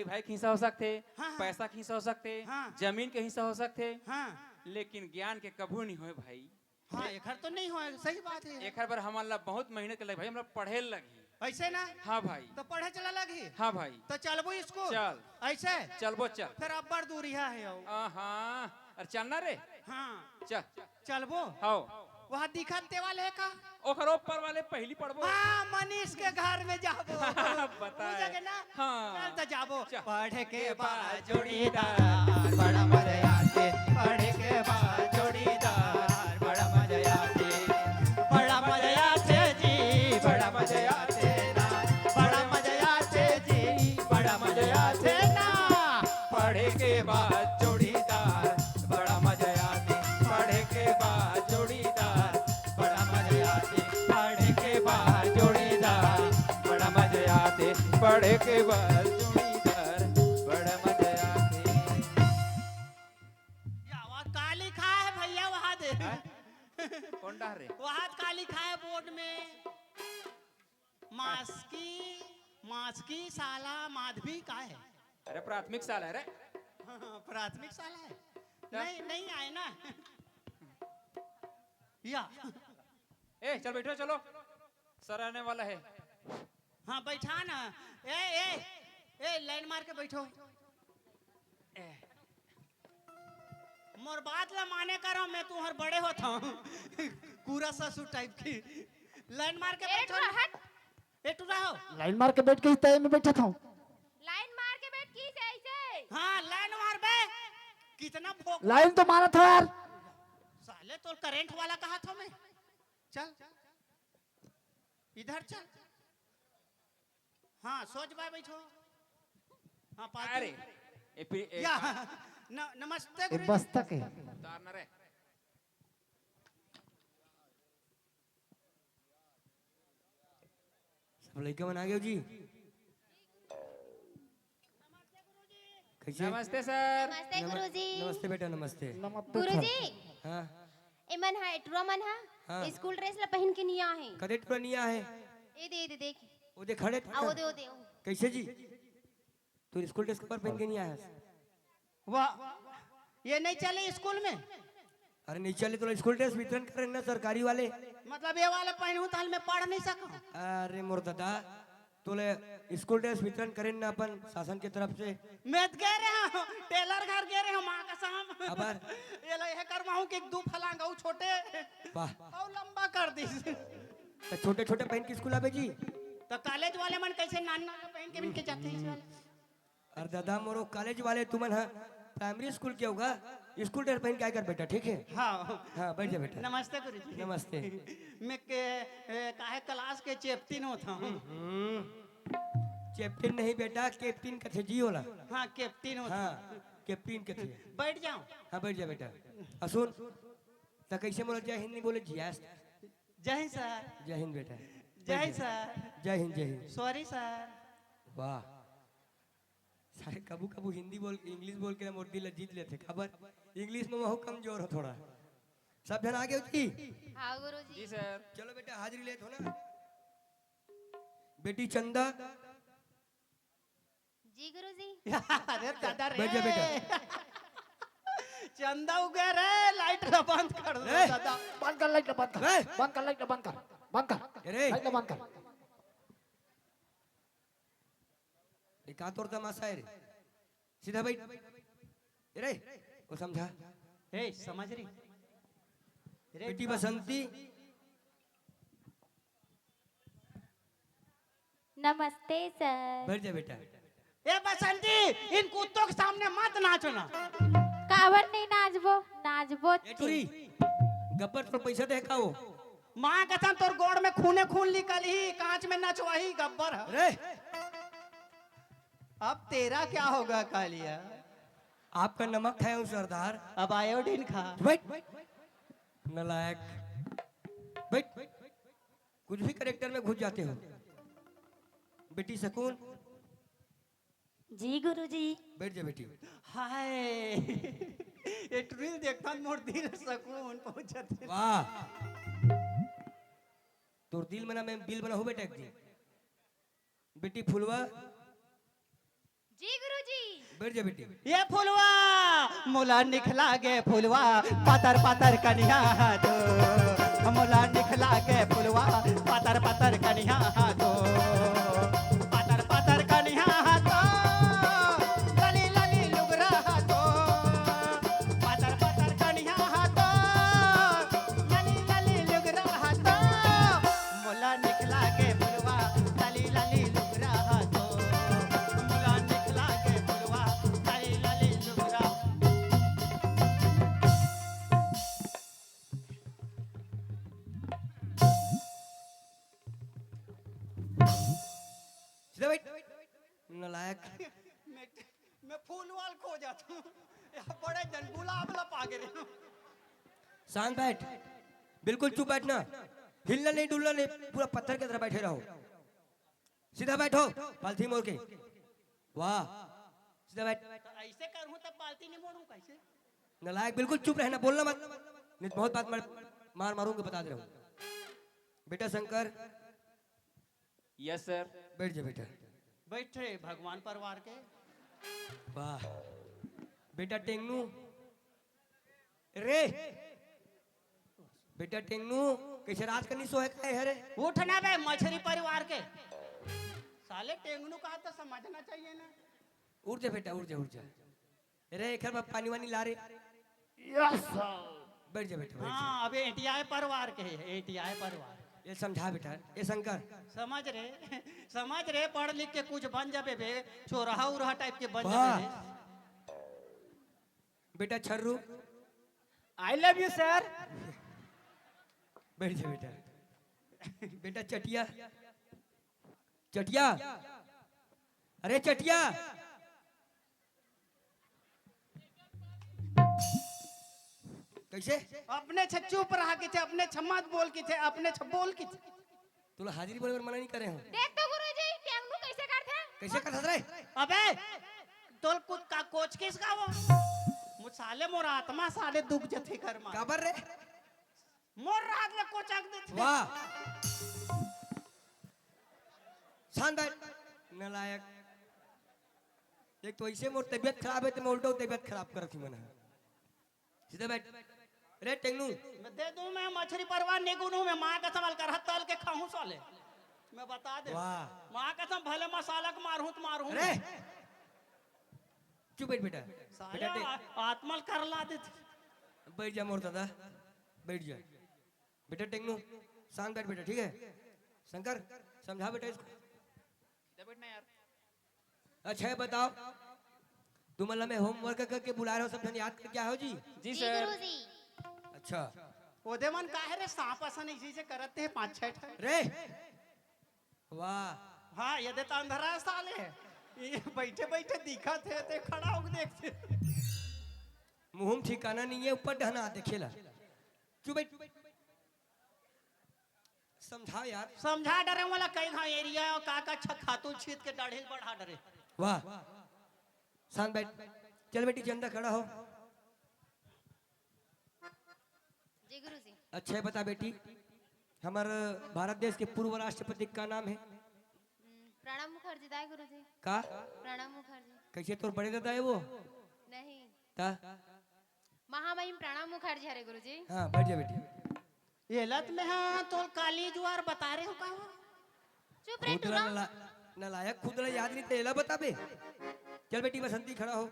भाई भाई के हिस्सा हो सकते, हाँ, हाँ। पैसा के हिस्सा हो सकते, हाँ। जमीन के हिस्सा हो सकते, हाँ लेकिन ज्ञान के कभू नहीं होए भाई। हाँ एकर तो नहीं हो, सही बात है। एक बार हमारा बहुत मेहनत के लगे भाई, हमरा पढ़े लगी। ऐसे ना हाँ भाई। तो पढ़े चला लगी। हाँ भाई। तो चलबो स्कूल चल। ऐसे चलबो चल। फिर अब बड़ दूरी है यो। हाँ अरे चलना रे। हाँ चल। चलबो हाँ वहाँ दिखते वाले है का। ओकर ऊपर वाले पहली पढ़बो। हाँ मनीष के घर में जाबो। बताए। वो जगह ना। हाँ। चल तो जाबो। चल। पढ़े के बाद जोड़ीदार बड़ा मजा आते। पढ़े के बाद जोड़ीदार बड़ा मजा आते। बड़ा मजा आते जी बड़ा मजा आते ना। बड़ा मजा आते जी बड़ा मजा आते ना। पढ़े के बाद जोड़ीदार बड़ा मजा आते। पढ़े के बाद जोड़ीदार बड़ा मजा आते। पढ़े के बाद जोड़ीदार बड़ा मजे आते, पढ़े के बाद जोड़ीदार बड़ा मजे आते। वहाँ का लिखा है भैया वहाँ दे। कौन डाल रे? वहाँ का लिखा है बोर्ड में। मास्की शाला माधवी का है। अरे प्राथमिक शाला है रे। हाँ, प्राथमिक शाला है। नहीं नहीं आए ना। या ए चल बैठो चलो, सर आने वाला है। हाँ बैठा ना। ए लाइन मार के बैठो। मोर बात ला माने करो, मैं तुम्हारे बड़े होता हूँ। पूरा ससुर टाइप की। लाइन मार के बैठो। एटू रहो। लाइन मार के बैठ के इस तय में बैठा था। लाइन मार के बैठ की से ऐसे। हाँ लाइन मार बे। कितना भोग। लाइन तो मारा था यार। साले तो करंट वाला कहा था मैं। चल इधर चल। हाँ सोच बाय बैठो। हाँ पार्टी। अरे ए फिर या नमस्ते ये गुरुजी। बस तक है। तार ना रे। सब लड़का बना गए जी। कैसे? नमस्ते सर। नमस्ते गुरुजी। नमस्ते बेटा नमस्ते। गुरुजी हाँ एमन है टुरा मन है। हाँ। स्कूल ड्रेस ला पहन के नहीं आए। कदेट पुरानिया है। ए दे देख। वो दे खड़े थे आओ ना। दे ओ दे। कैसे जी? तू स्कूल ड्रेस कपर पहन के नहीं आया? वाह ये नहीं चले स्कूल में। अरे नहीं चले तो स्कूल ड्रेस वितरण कर रहे हैं ना सरकारी वाले। मतलब ये वाले पहनूं ताल में पढ़ नहीं सकूं। अरे मोर दादा तोले स्कूल ड्रेस वितरण करें ना अपन शासन की तरफ से। मैं तो कह रहा हूँ टेलर घर गए रहे माँ का शाम। अबर ये ला यह करवाऊं कि दो फलांगा छोटे वाह और लंबा कर दी। तो छोटे छोटे पहन के स्कूल आवे जी। तो कॉलेज वाले मन कैसे नाना पहन के बिन के जाते हैं। अरे दादा मोरो कॉलेज वाले तुमन है प्राइमरी स्कूल क्या होगा स्कूल ड्रेस पहन के आकर बेटा ठीक है। हाँ हाँ बैठ जा बेटा। नमस्ते गुरुजी। नमस्ते। मैं काहे क्लास के चैप्टन होता हूँ। कैप्टन नहीं बेटा कैप्टन कथे जी होला। हाँ कैप्टन होता हाँ हूँ। कैप्टन कथे। बैठ जाऊं। हाँ बैठ जा बेटा। असुन तो कैसे बोला जय हिंद नहीं बोले जियास। जय हिंद सर। जय हिंद बेटा। जय हिंद सर। जय हिंद जय हिंद। Sorry sir. वाह सारे कबू कबू हिंदी बोल इंग्लिश बोल के मोर दिल जीत लेते खबर इंग्लिश में वो कमजोर हो थोड़ा। सब जन आगे जी। हाँ गुरुजी। जी सर। चलो बेटा हाजिरी लेत हो ना। बेटी चंदा। जी गुरुजी। अरे दादा रे। बैठ जा बेटा। चंदा उगे रे लाइट ला बंद कर दो ए! दादा। बंद कर लाइट बंद कर। ए! बंद कर लाइट बंद कर। बंद कर। अरे लाइट बंद कर। का तोर तमाशा है रे सीधा बैठ रे वो समझा। ए समझ रही। बेटी बसंती। नमस्ते सर। बैठ जा बेटा। ए बसंती इन कुत्तों के सामने मत नाचो ना। कावर नहीं नाचबो नाचबो। ए टूरी गब्बर तो पैसा दे का वो। माँ कसम तोर गोड़ में खूने खून निकल ही कांच में नचवाही गब्बर है। रे अब तेरा क्या होगा कालिया। आपका नमक खाए सरदार। अब आयोडीन खा। बैठ नलायक बैठ। कुछ भी करेक्टर में घुस जाते हो। बेटी सकून। जी गुरुजी। बैठ जा बेटी। हाय ये ट्रिल देखता मोर दिल सुकून पहुंच जाते। वाह तोर दिल में ना मैं बिल बना हूँ बेटा एक दिन। बेटी फुलवा। जी गुरुजी। बैठ जा बेटी। ये फुलवा मुला निखला गे फुलवा पातर पातर कनिया हाथो मुला निखला गे फुलवा पातर पातर कनिया हाथो पातर पातर कनिया हाथो लली लली लुगरा हाथो पातर पातर कनिया हाथो लली लली लुगरा हाथो मुला निखला गे फुलवा लली लली लुगरा हाथो मुला निखला गे फुलवा लली लली लुगरा सीधा बैठ। नालायक। मैं फूल वाल खो जाता हूँ यहाँ बड़े जन गुलाब लपा गिरे शांत बैठ, बिल्कुल चुप बैठना, हिलना नहीं डुलना नहीं, पूरा पत्थर की तरह बैठे रहो। सीधा बैठो, पालथी मोड़ के। वाह, सीधा बैठ। तो ऐसे करूँ तब पालती नहीं मोड़ूं कैसे नालायक, बिल्कुल चुप रहना, बोलना मत, नहीं बहुत बात मार मारूंगा, बता दे रहा हूँ। बेटा शंकर, यस सर। बैठ जा बेटा। बैठे भगवान परिवार के वाह बेटा टेंगनू, रे बेटा टेंगनू, कैसे रात करनी सो है रे? उठना बे मछली परिवार के साले टेंगनू कहा तो समझना चाहिए ना उठ जा बेटा, उठ जा, उठ जा। रे एक बार पानी वानी ला रे। Yes sir. बैठ जा बेटा, बैठ जा। हाँ अबे एटीआई परिवार के है एटीआई परिवार ये समझा बेटा, ये शंकर समझ रहे पढ़ लिख के कुछ बन जाबे बे चोरहा उरहा टाइप के बन वाह। जाबे बेटा छर्रू, आई लव यू सर बैठ जा बेटा। बेटा चटिया, चटिया, अरे चटिया, कैसे? अपने छ चुप रहा के थे अपने छ मत बोल के थे अपने छ बोल के थे तुला हाजिरी बोले मना नहीं करे हूँ। देख तो गुरुजी टेंगनू कैसे करते हैं? कैसे कर रहे? अबे तोल कुछ का कोच किसका वो मुझ साले मोर आत्मा साले दुख जथे कर मार काबर रे? मोर रात ले कोचक देथे वाह, शानदार, नालायक। एक तो ऐसे मोर तबियत खराब है तो मैं उल्टा तबियत खराब कर रखी मैंने। सीधा बैठ। रे टेंगनू, मैं दे दूं मैं मछली परवान नहीं गुनू मैं मां का सवाल कर तल के खाऊं साले मैं बता दे वाह। मां का सम भले मसाला को मारूं तो मारूं अरे चुप बैठ बेटा, साले बेटा आत्मल कर ला देथे बैठ जा मोर दादा, बैठ जा बेटा। टेंगनू शांत बैठ बेटा, ठीक है? शंकर समझा बेटा इसको। बैठना यार। अच्छा है बताओ, तुम अल्लाह में होमवर्क करके बुला रहे हो, सब जन याद करके आए हो जी? जी जी सर। गुरुजी। अच्छा ओदे मन काहे रे सांप असन इसी से करते हैं 5-6 ठे रे, वाह। हाँ ये देता अंधरा साले ये बैठे बैठे दिखा थे ते खड़ा होके देखते मुंह ठिकाना नहीं है, ऊपर डहना आते खेला। क्यों बैठ, समझाओ यार। समझा डरे वाला कहीं हाँ एरिया और का खातू छीत के दाढ़ी बढ़ा डरे वाह, शांत बैठ। चल बेटी चंदा खड़ा हो। जी गुरुजी। अच्छा है बता बेटी, हमारे भारत देश के पूर्व राष्ट्रपति का नाम है? प्रणब मुखर्जी दाई गुरुजी। का? प्रणब मुखर्जी। कैसे तोर बड़े दादा है वो? नहीं, ता? महामहिम प्रणब मुखर्जी हरे गुरुजी। हाँ बैठ जा बेटी। ये लत में हाँ तो काली जुआर बता रहे हो का चुप रहे तू खुदरा ना। नालायक, खुदरा याद नहीं तेला बता बे। चल बेटी बसंती खड़ा हो।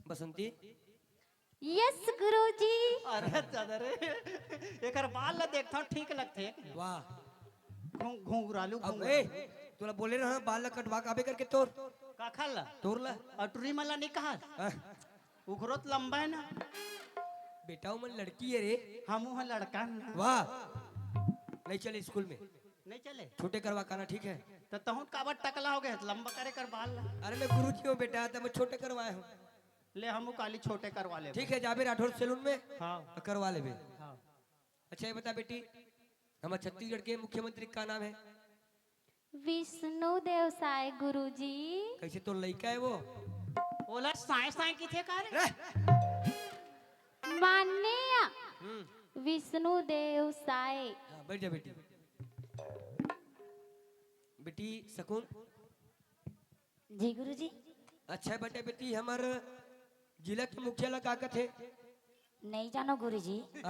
बसंती, यस गुरुजी। अरे चदरे एकर बाल ला देखता हूं, ठीक लगते वाह। घुंघरालू अब ए तोला बोले रहा बाल ला कटवा काबे करके तोर का खाला तोर ला। अटरी मला नहीं कहा हाँ, उखरोत लंबा है ना बेटा मन लड़की है रे। हम वहाँ लड़का ना वाह, नहीं चले स्कूल में, नहीं चले छोटे करवा काना, ठीक है? तो तहु काबर टकला हो गए लंबा करे कर बाल ला अरे मैं गुरु जी हूँ बेटा, तो मैं छोटे करवाए हूँ। ले हम काली छोटे करवा ले ठीक है, जाबे राठौर सैलून में हाँ करवा ले बे। हाँ अच्छा ये बता बेटी, हमारे छत्तीसगढ़ के मुख्यमंत्री का नाम है? विष्णु देव साय गुरुजी। कैसे तो लड़का है वो? ओला साए साए की थे का रे रे! माननीय विष्णु देव साय। हाँ बैठ जा बेटी। बेटी शकुन, जी गुरुजी। अच्छा बेटे बेटी हमार जिला के मुखिया ला का थे नहीं जानो गुरुजी।